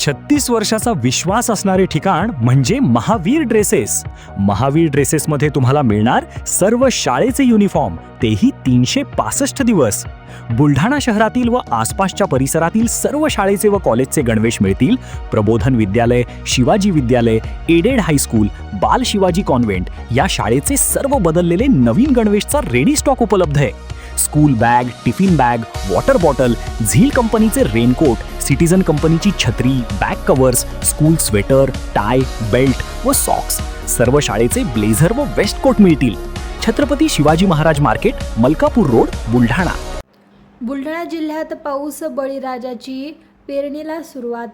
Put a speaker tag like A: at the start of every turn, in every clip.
A: 36 वर्षाचा विश्वास असणारे ठिकाण म्हणजे महावीर ड्रेसेस. महावीर ड्रेसेसमध्ये तुम्हाला मिळणार सर्व शाळेचे युनिफॉर्म, तेही 365 दिवस. बुलढाणा शहरातील व आसपासच्या परिसरातील सर्व शाळेचे व कॉलेजचे गणवेश मिळतील. प्रबोधन विद्यालय, शिवाजी विद्यालय, एडेड हायस्कूल, बाल शिवाजी कॉन्व्हेंट या शाळेचे सर्व बदललेले नवीन गणवेशचा रेडी स्टॉक उपलब्ध आहे. School bag, tiffin bag, water bottle, Zeel कंपनीचे रेनकोट, सिटीजन कंपनीची छत्री, back covers, school sweater, tie, belt व सॉक्स, सर्व शाळेचे ब्लेझर व वेस्ट कोट मिळतील. Chhatrapati Shivaji Maharaj market, Malkapur road, Buldhana.
B: बुलढाणा जिल्ह्यात पाऊस, बळीराजाची पेरणीला सुरुवात.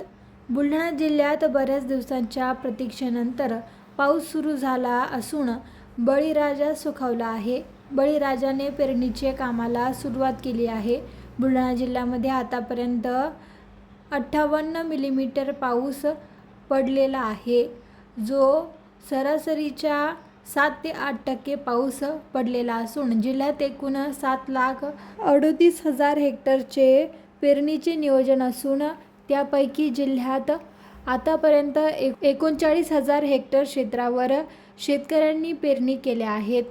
B: बुलढाणा जिल्ह्यात बऱ्याच दिवसांच्या प्रतीक्षेनंतर पाऊस सुरू झाला असून बळीराजा सुखावला आहे. बळीराजाने पेरणीच्या कामाला सुरुवात केली आहे. बुलढाणा जिल्ह्यामध्ये आतापर्यंत 58 मिलीमीटर पाऊस पडलेला आहे, जो सरासरीच्या 7 ते 8% पाऊस पडलेला असून जिल्ह्यात एकूण 7,38,000 हेक्टरचे पेरणीचे नियोजन असून त्यापैकी जिल्ह्यात आतापर्यंत 39,000 हेक्टर क्षेत्रावर शेतकऱ्यांनी पेरणी केल्या आहेत.